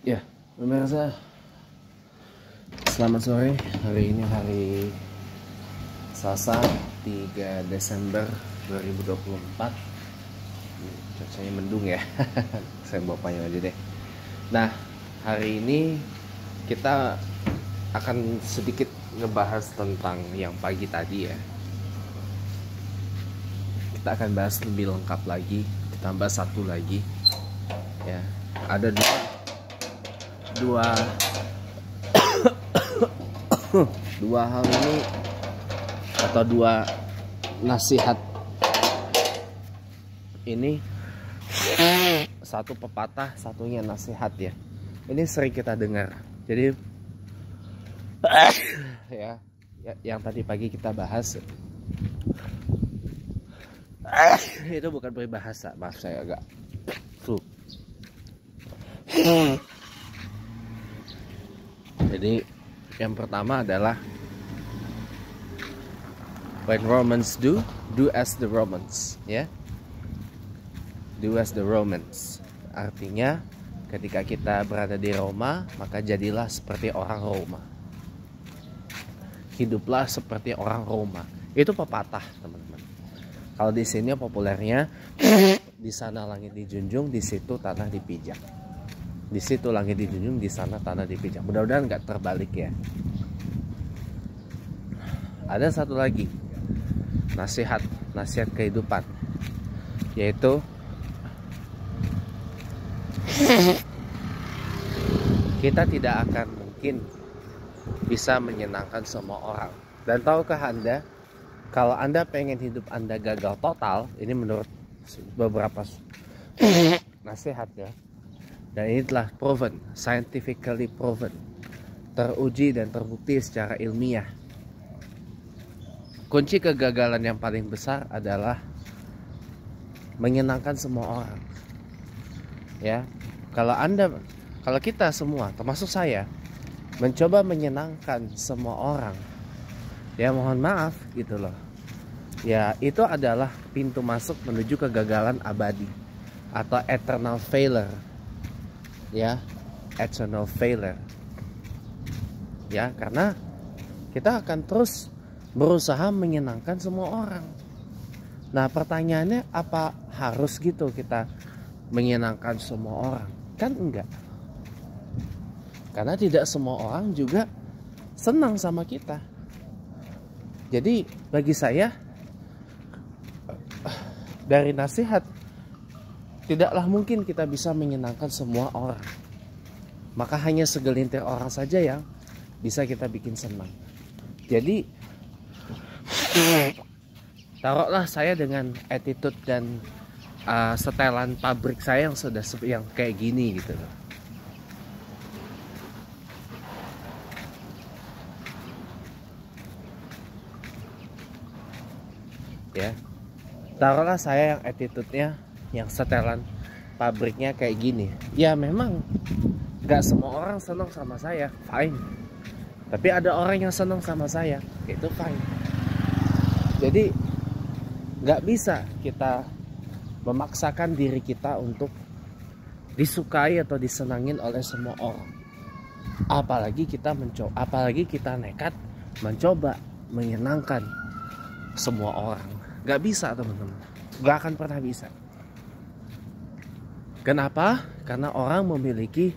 Ya, pemirsa, selamat sore. Hari ini hari Selasa 3 Desember 2024. Cuacanya mendung ya. Saya bawa payung aja deh. Nah, hari ini kita akan sedikit ngebahas tentang yang pagi tadi ya. Kita akan bahas lebih lengkap lagi, ditambah satu lagi ya. Ada dua hal ini, atau dua nasihat ini, satu pepatah, satunya nasihat ya. Ini sering kita dengar. Jadi ya, yang tadi pagi kita bahas itu bukan peribahasa, maaf saya agak flu. Jadi yang pertama adalah when Romans do as the Romans, ya. Do as the Romans. Artinya ketika kita berada di Roma, maka jadilah seperti orang Roma. Hiduplah seperti orang Roma. Itu pepatah, teman-teman. Kalau di sini populernya di sana langit dijunjung, di situ tanah dipijak. Di situ langit dijunjung, di sana tanah dipijak. Mudah-mudahan nggak terbalik ya. Ada satu lagi nasihat kehidupan, yaitu kita tidak akan mungkin bisa menyenangkan semua orang. Dan tahukah Anda, kalau Anda pengen hidup Anda gagal total, ini menurut beberapa nasihat ya, dan ini telah proven, scientifically proven, teruji dan terbukti secara ilmiah. Kunci kegagalan yang paling besar adalah menyenangkan semua orang. Ya, kalau kita semua, termasuk saya, mencoba menyenangkan semua orang, ya mohon maaf gitu loh. Ya, itu adalah pintu masuk menuju kegagalan abadi atau eternal failure. Ya, eternal failure. Ya, karena kita akan terus berusaha menyenangkan semua orang. Nah, pertanyaannya, apa harus gitu kita menyenangkan semua orang? Kan enggak. Karena tidak semua orang juga senang sama kita. Jadi bagi saya, dari nasihat, tidaklah mungkin kita bisa menyenangkan semua orang. Maka hanya segelintir orang saja yang bisa kita bikin senang. Jadi taruhlah saya dengan attitude dan setelan pabrik saya yang kayak gini gitu loh. Ya, taruhlah saya yang attitude-nya, yang setelan pabriknya kayak gini. Ya memang gak semua orang senang sama saya, fine. Tapi ada orang yang senang sama saya, itu fine. Jadi gak bisa kita memaksakan diri kita untuk disukai atau disenangin oleh semua orang. Apalagi kita nekat mencoba menyenangkan semua orang. Gak bisa, teman-teman. Gak akan pernah bisa. Kenapa? Karena orang memiliki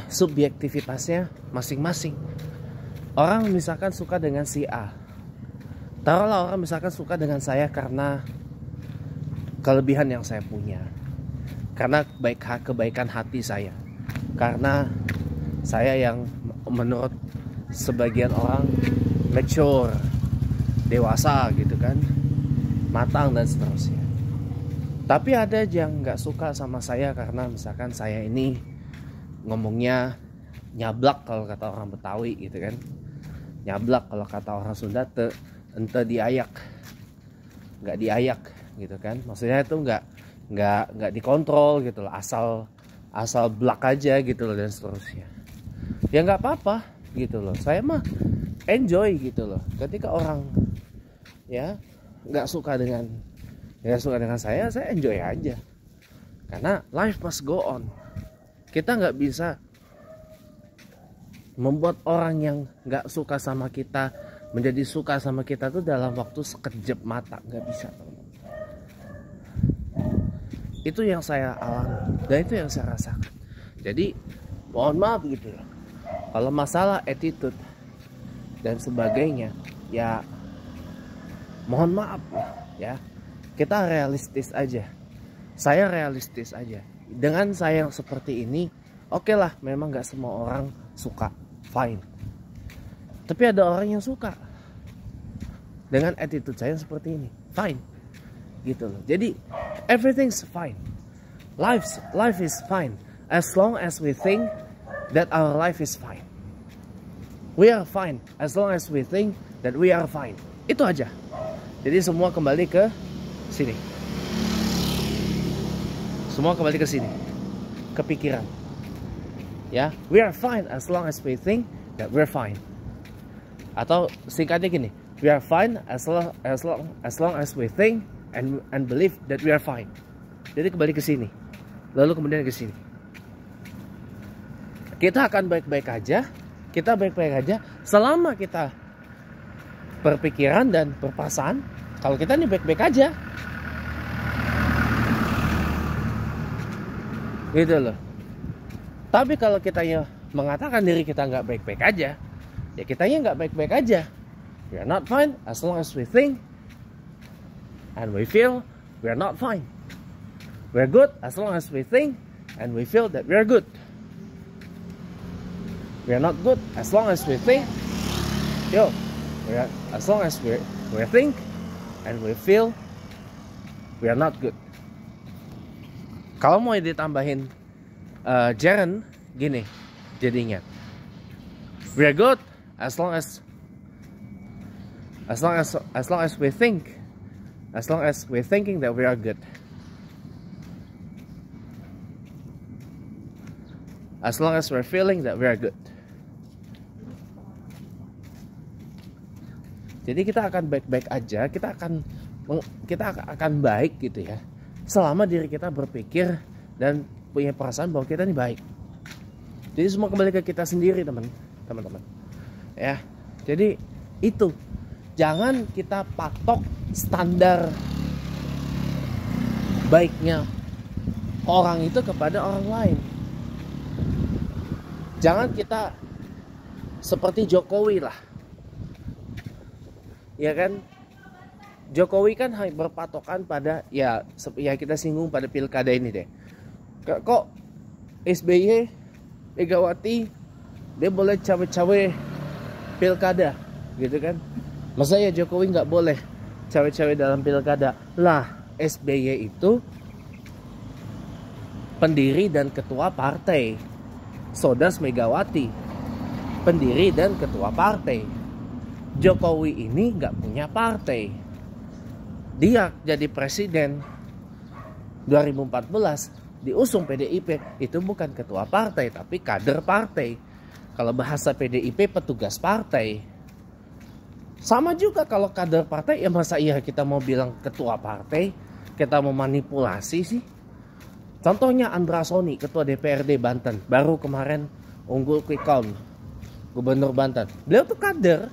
subjektivitasnya masing-masing. Orang misalkan suka dengan si A. Taruhlah orang misalkan suka dengan saya karena kelebihan yang saya punya, karena kebaikan hati saya, karena saya yang menurut sebagian orang mature, dewasa gitu kan, matang dan seterusnya. Tapi ada yang nggak suka sama saya karena misalkan saya ini ngomongnya nyablak kalau kata orang Betawi gitu kan, nyablak kalau kata orang Sunda, ente diayak, nggak diayak gitu kan. Maksudnya itu nggak dikontrol gitu loh, asal blak aja gitu loh dan seterusnya. Ya nggak apa-apa gitu loh, saya mah enjoy gitu loh ketika orang ya nggak suka dengan saya enjoy aja, karena life must go on. Kita nggak bisa membuat orang yang nggak suka sama kita menjadi suka sama kita tuh dalam waktu sekejap mata, nggak bisa. Itu yang saya alami dan itu yang saya rasakan. Jadi mohon maaf gitu loh, kalau masalah attitude dan sebagainya ya mohon maaf ya, kita realistis aja. Saya realistis aja. Dengan saya yang seperti ini, oke lah, memang gak semua orang suka, fine. Tapi ada orang yang suka dengan attitude saya seperti ini, fine. Gitu loh. Jadi everything's fine. Life is fine as long as we think that our life is fine. We are fine as long as we think that we are fine. Itu aja. Jadi semua kembali ke sini. Semua kembali ke sini, ke pikiran. Ya, we are fine as long as we think that we're fine. Atau singkatnya gini, we are fine as long as we think and believe that we are fine. Jadi kembali ke sini, lalu kemudian ke sini. Kita akan baik-baik aja. Kita baik-baik aja selama kita berpikiran dan berperasaan kalau kita ini baik-baik aja. Gitu loh. Tapi kalau kita ya mengatakan diri kita nggak baik-baik aja, ya kitanya nggak baik-baik aja. We are not fine as long as we think and we feel we are not fine. We are good as long as we think and we feel that we are good. We are not good as long as we think. As long as we think and we feel we are not good. Kalau mau ditambahin Jaren gini jadinya, we are good as long as we think, as long as we're thinking that we are good, as long as we're feeling that we are good. Jadi kita akan baik-baik aja, kita akan baik gitu ya, selama diri kita berpikir dan punya perasaan bahwa kita ini baik. Jadi semua kembali ke kita sendiri teman-teman. Ya, jadi itu jangan kita patok standar baiknya orang itu kepada orang lain. Jangan kita seperti Jokowi lah, ya kan? Jokowi kan berpatokan pada ya kita singgung pada pilkada ini deh. Kok SBY, Megawati dia boleh cawe-cawe pilkada gitu kan? Masa ya Jokowi nggak boleh cawe-cawe dalam pilkada? Lah SBY itu pendiri dan ketua partai, Sodas Megawati pendiri dan ketua partai. Jokowi ini nggak punya partai. Dia jadi presiden 2014 diusung PDIP, itu bukan ketua partai tapi kader partai. Kalau bahasa PDIP petugas partai. Sama juga kalau kader partai, ya masa iya kita mau bilang ketua partai, kita mau manipulasi sih. Contohnya Andra Soni, ketua DPRD Banten, baru kemarin unggul quick count gubernur Banten. Beliau tuh kader.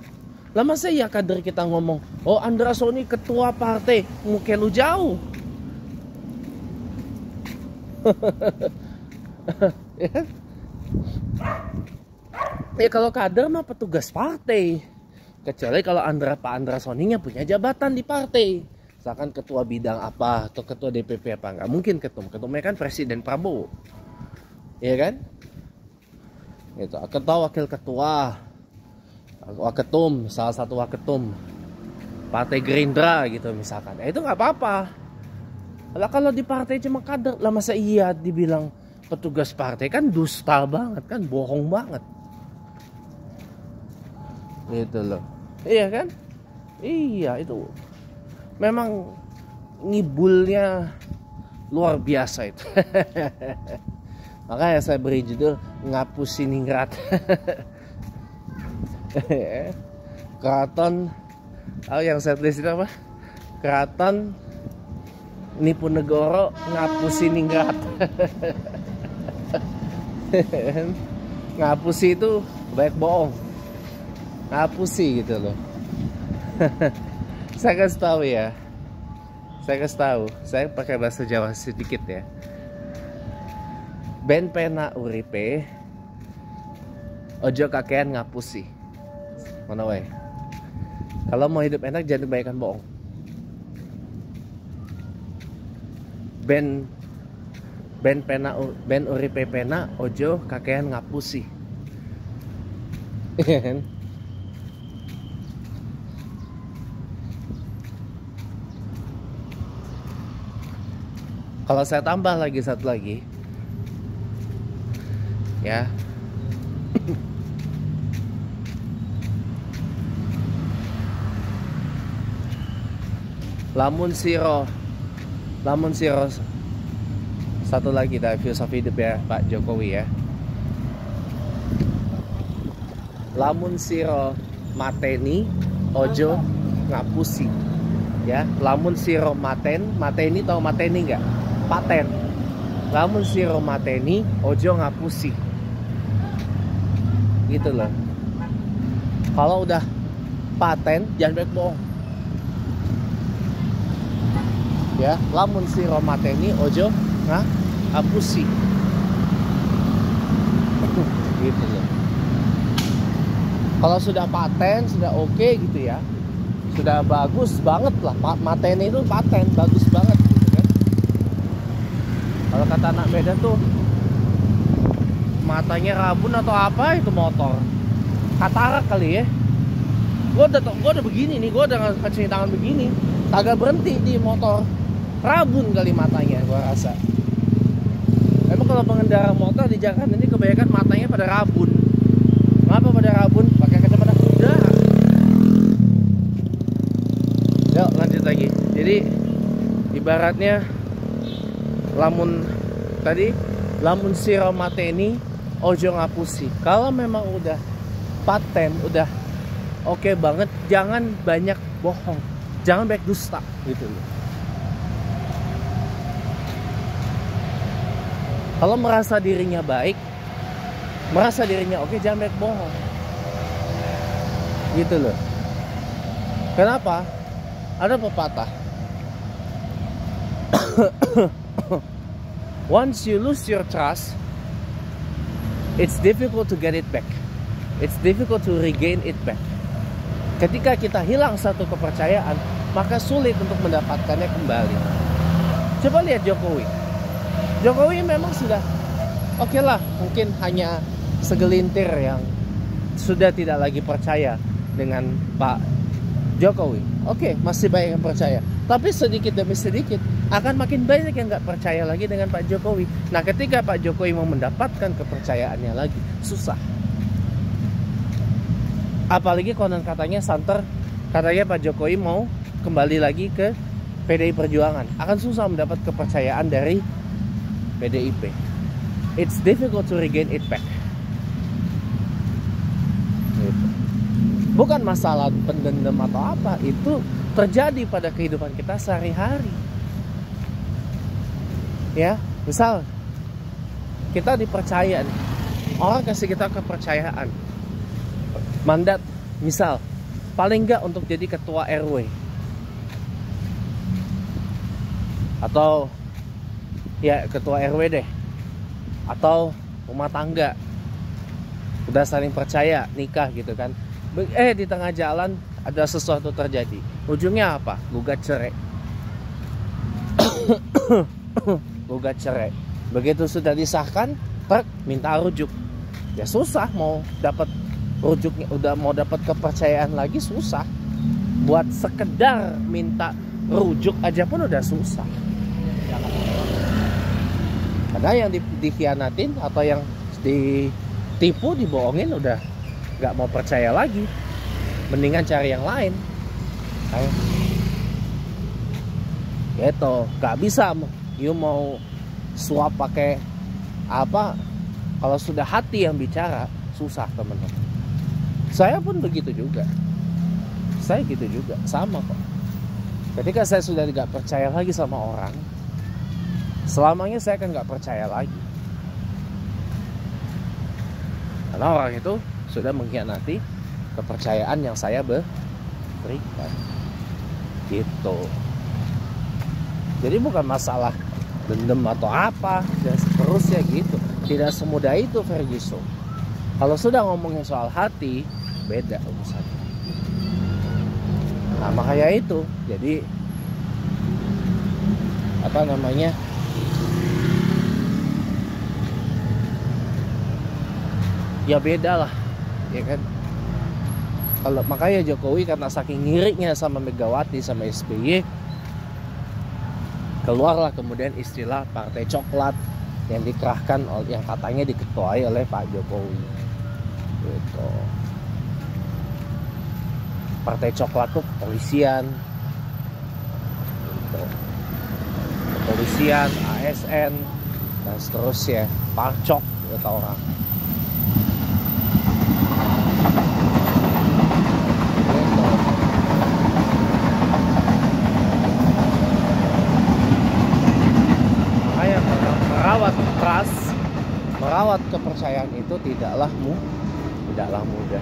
Lah masa iya kader kita ngomong, oh Andra Soni ketua partai, muka lu jauh. Ya kalau kader mah petugas partai. Kecuali kalau Pak Andra Soninya punya jabatan di partai, misalkan ketua bidang apa atau ketua DPP apa, nggak mungkin ketumnya kan Presiden Prabowo, ya kan? Itu ketua, wakil ketua, waketum, salah satu waketum Partai Gerindra gitu misalkan, itu nggak apa-apa. Lah kalau di partai cuma kader, lah masa iya dibilang petugas partai, kan dusta banget kan, bohong banget. Gitu loh. Iya kan? Iya, itu memang ngibulnya luar biasa itu. Makanya saya beri judul Ngapus Siningrat. Keraton, yang saya tulis itu apa? Keraton Nipunegoro Ngapus Siningrat. Ngapusi itu banyak bohong, ngapusi gitu loh. Saya kasih tahu ya, saya pakai bahasa Jawa sedikit ya. Ben pena uripe, ojo kakean ngapusi. Mana wae. Kalau mau hidup enak jangan kebanyakan bohong. Ben uripe pena, ojo kakean ngapusi. Kalau saya tambah lagi satu lagi, ya. Lamun siro satu lagi dari filosofi hidup ya Pak Jokowi ya. Lamun siro mateni ojo ngapusi ya. Lamun siro mateni tahu mateni nggak? Paten. Lamun siro mateni ojo ngapusi, gitu loh. Kalau udah paten jangan banyak bohong ya. Lamun siro mateni ojo ngapusi, gitu loh. Kalau sudah paten, sudah oke gitu ya, sudah bagus banget lah. Mateni itu paten bagus banget gitu kan. Kalau kata anak Medan tuh matanya rabun atau apa itu motor, katarak kali ya. Gue udah begini nih, gue udah ngacungin tangan begini, kagak berhenti di motor, rabun kali matanya gue rasa. Emang kalau pengendara motor di Jakarta ini kebanyakan matanya pada rabun. Kenapa pada rabun? Pakai kacamata kuda. Yuk lanjut lagi. Jadi ibaratnya lamun siro mateni ojo ngapusi. Kalau memang udah paten, udah oke banget, jangan banyak bohong, jangan banyak dusta gitu loh. Kalau merasa dirinya baik, merasa dirinya oke, jangan banyak bohong, gitu loh. Kenapa? Ada pepatah, once you lose your trust, it's difficult to get it back. It's difficult to regain it back. Ketika kita hilang satu kepercayaan, maka sulit untuk mendapatkannya kembali. Coba lihat Jokowi. Jokowi memang sudah oke lah, mungkin hanya segelintir yang sudah tidak lagi percaya dengan Pak Jokowi. Oke, masih banyak yang percaya. Tapi sedikit demi sedikit akan makin banyak yang nggak percaya lagi dengan Pak Jokowi. Nah, ketika Pak Jokowi mau mendapatkan kepercayaannya lagi, susah. Apalagi konon katanya santer, katanya Pak Jokowi mau kembali lagi ke PDI Perjuangan, akan susah mendapat kepercayaan dari PDIP. It's difficult to regain it back. Gitu. Bukan masalah pendendam atau apa, itu terjadi pada kehidupan kita sehari-hari. Ya, misal kita dipercaya, orang kasih kita kepercayaan, mandat, misal paling enggak untuk jadi ketua RW atau ya ketua RW deh, atau rumah tangga, udah saling percaya nikah gitu kan. Di tengah jalan ada sesuatu terjadi, ujungnya apa? Gugat cerai. Gugat cerai. Begitu sudah disahkan, minta rujuk. Ya susah mau dapat rujuknya, udah mau dapat kepercayaan lagi susah. Buat sekedar minta rujuk aja pun udah susah. Karena yang dikhianatin atau yang ditipu, dibohongin, udah nggak mau percaya lagi, mendingan cari yang lain. Gitu, nggak bisa. You mau suap pakai apa? Kalau sudah hati yang bicara, susah teman-teman. Saya pun begitu juga. Saya gitu juga, sama kok. Ketika saya sudah nggak percaya lagi sama orang, selamanya saya akan nggak percaya lagi. karena orang itu sudah mengkhianati kepercayaan yang saya berikan gitu. Jadi bukan masalah dendam atau apa dan seterusnya gitu, tidak semudah itu Ferguson. Kalau sudah ngomongin soal hati, beda urusannya. Nah makanya itu, jadi apa namanya, ya beda lah, ya kan. Kalau makanya Jokowi karena saking ngiriknya sama Megawati sama SBY, keluarlah kemudian istilah partai coklat yang dikerahkan, yang katanya diketuai oleh Pak Jokowi. Gitu. Partai coklat tuh kepolisian, gitu. Kepolisian, ASN, dan seterusnya, parcok kata orang. Makanya merawat trust, merawat kepercayaan itu tidaklah mudah.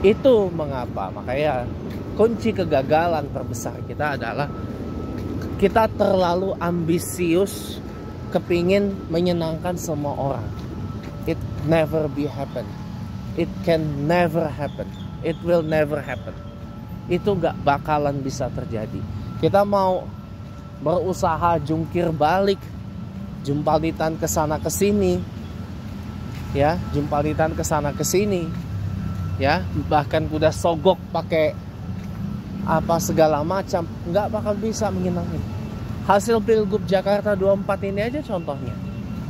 Itu mengapa makanya kunci kegagalan terbesar kita adalah kita terlalu ambisius, kepingin menyenangkan semua orang. It never be happen. It can never happen. It will never happen. Itu gak bakalan bisa terjadi. Kita mau berusaha jungkir balik, jumpalitan kesana kesini, ya, jumpalitan kesana kesini, ya, bahkan udah sogok pakai apa segala macam, nggak bakal bisa menyenangin. Hasil Pilgub Jakarta 24 ini aja contohnya,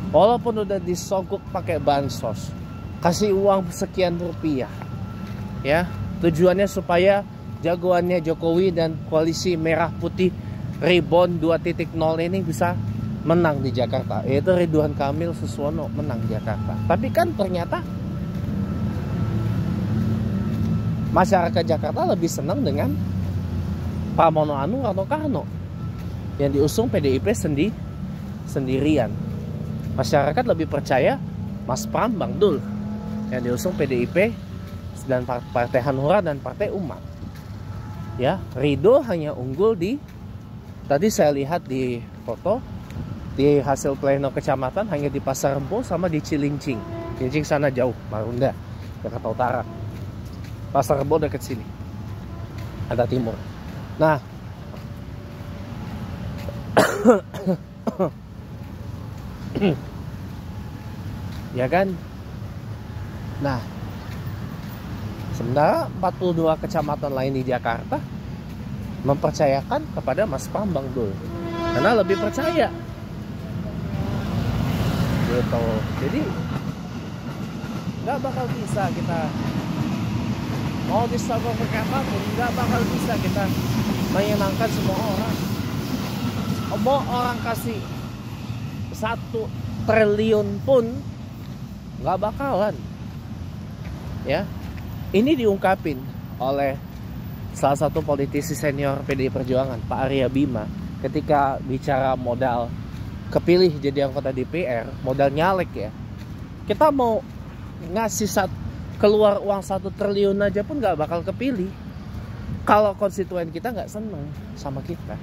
walaupun udah disogok pakai bansos, kasih uang sekian rupiah, ya, tujuannya supaya jagoannya Jokowi dan koalisi merah putih Rebound 2.0 ini bisa menang di Jakarta, yaitu Ridwan Kamil Suswono menang Jakarta. Tapi kan ternyata masyarakat Jakarta lebih senang dengan Pramono Anung atau Karno yang diusung PDIP sendirian. Masyarakat lebih percaya Mas Pram Bang Dul yang diusung PDIP dan Partai Hanura dan Partai Umat. Ya, Ridho hanya unggul di, tadi saya lihat di foto, di hasil pleno kecamatan hanya di Pasar Rebo sama di Cilincing. Cilincing sana jauh, Marunda, Jakarta Utara. Pasar Rebo dekat sini, ada timur. Nah, ya kan. Nah, sementara 42 kecamatan lain di Jakarta mempercayakan kepada Mas Pram Bang Dul karena lebih percaya. Gitu. Jadi nggak bakal bisa kita mau disogok pakai apapun, nggak bakal bisa kita menyenangkan semua orang. Mau orang kasih 1 triliun pun nggak bakalan. Ya, ini diungkapin oleh salah satu politisi senior PDI Perjuangan, Pak Arya Bima, ketika bicara modal kepilih jadi anggota DPR, modal nyalek ya. Kita mau ngasih keluar uang 1 triliun aja pun nggak bakal kepilih kalau konstituen kita nggak seneng sama kita,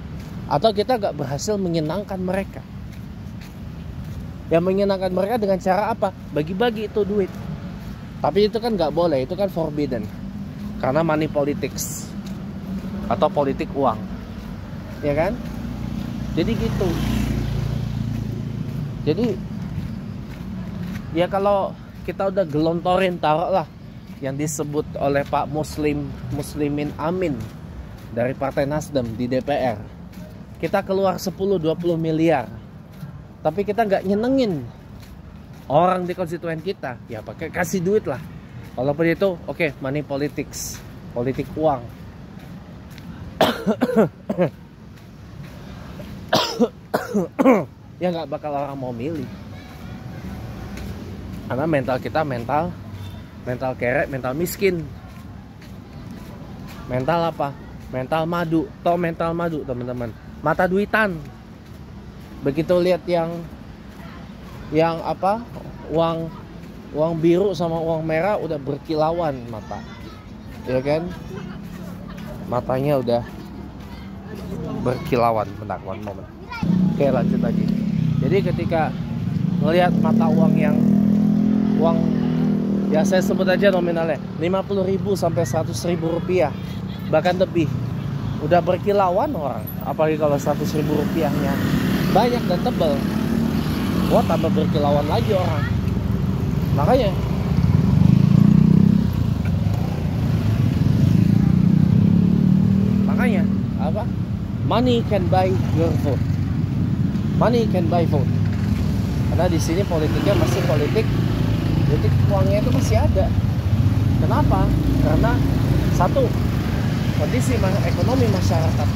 atau kita nggak berhasil menyenangkan mereka. Yang menyenangkan mereka dengan cara apa? Bagi-bagi itu duit. Tapi itu kan nggak boleh, itu kan forbidden karena money politics atau politik uang, ya kan? Jadi gitu. Jadi ya kalau kita udah gelontorin, taruhlah yang disebut oleh Pak Muslimin Amin dari Partai Nasdem di DPR, kita keluar 10-20 miliar, tapi kita nggak nyenengin orang di konstituen kita, ya pakai kasih duit lah. Walaupun itu oke, money politics, politik uang. Ya nggak bakal orang mau milih. Karena mental kita mental kerek, mental miskin. Mental apa? Mental madu. Tau mental madu teman-teman? Mata duitan. Begitu lihat yang apa? Uang biru sama uang merah udah berkilauan mata, ya kan? Matanya udah berkilauan. Bentar, one moment. Oke, lanjut lagi. Jadi ketika melihat mata uang yang ya saya sebut aja nominalnya 50.000 sampai 100.000 rupiah, bahkan lebih, udah berkilauan orang. Apalagi kalau 100.000 rupiahnya banyak dan tebal, wah tambah berkilauan lagi orang. Makanya apa? Money can buy your vote. Money can buy vote. Karena di sini politiknya masih politik uangnya itu masih ada. Kenapa? Karena satu, kondisi ekonomi masyarakat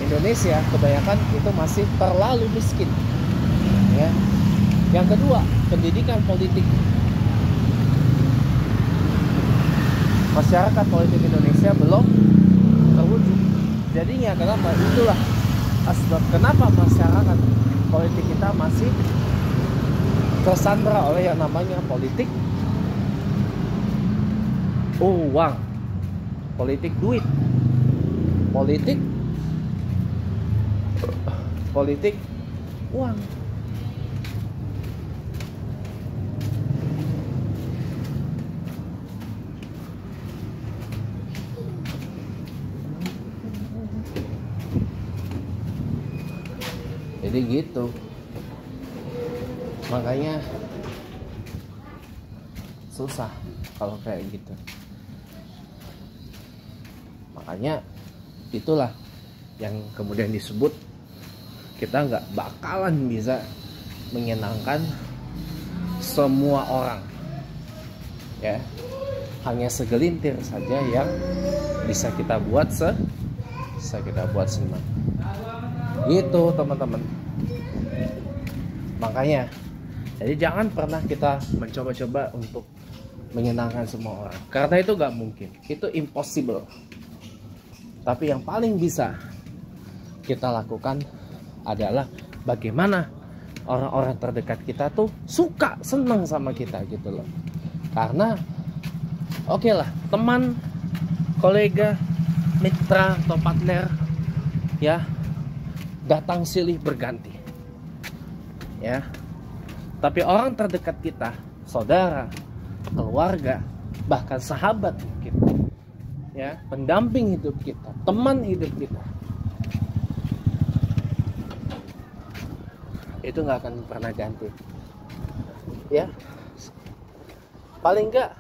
Indonesia kebanyakan itu masih terlalu miskin. Ya. Yang kedua, pendidikan politik. Masyarakat politik Indonesia belum terwujud. Jadinya kenapa? Itulah asbab kenapa masyarakat politik kita masih tersandra oleh yang namanya politik uang, politik duit, politik uang. Jadi gitu. Makanya susah kalau kayak gitu. Makanya itulah yang kemudian disebut kita nggak bakalan bisa menyenangkan semua orang, ya. Hanya segelintir saja yang bisa kita buat senang. Gitu teman-teman. Makanya jadi jangan pernah kita mencoba-coba untuk menyenangkan semua orang, karena itu gak mungkin, itu impossible. Tapi yang paling bisa kita lakukan adalah bagaimana orang-orang terdekat kita tuh suka, senang sama kita gitu loh. Karena oke lah, teman, kolega, mitra atau partner ya datang silih berganti, ya. Tapi orang terdekat kita, saudara, keluarga, bahkan sahabat mungkin, ya, pendamping hidup kita, teman hidup kita, itu nggak akan pernah ganti, ya. Paling nggak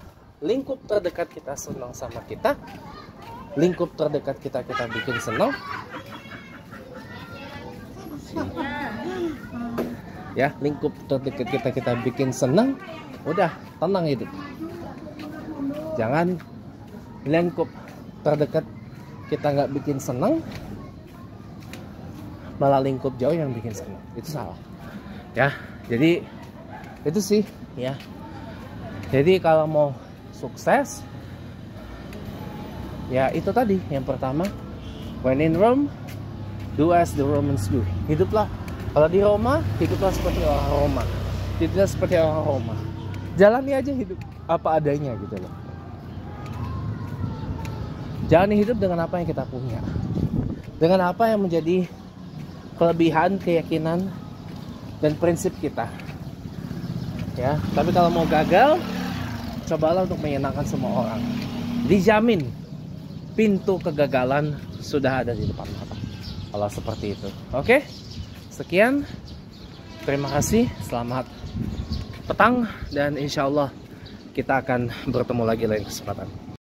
lingkup terdekat kita senang sama kita, lingkup terdekat kita bikin senang. Ya, lingkup terdekat kita bikin senang, udah tenang hidup. Jangan lingkup terdekat kita nggak bikin senang, malah lingkup jauh yang bikin senang. Itu salah, ya. Jadi itu sih, ya. Jadi kalau mau sukses, ya itu tadi yang pertama, when in Rome, do as the Romans do. Hiduplah, kalau di Roma, hiduplah seperti orang Roma. Hiduplah seperti orang Roma. Jalani aja hidup apa adanya gitu loh. Jalani hidup dengan apa yang kita punya, dengan apa yang menjadi kelebihan, keyakinan, dan prinsip kita. Ya, tapi kalau mau gagal, cobalah untuk menyenangkan semua orang. Dijamin pintu kegagalan sudah ada di depan mata. Kalau seperti itu, oke? Sekian, terima kasih, selamat petang, dan insya Allah kita akan bertemu lagi lain kesempatan.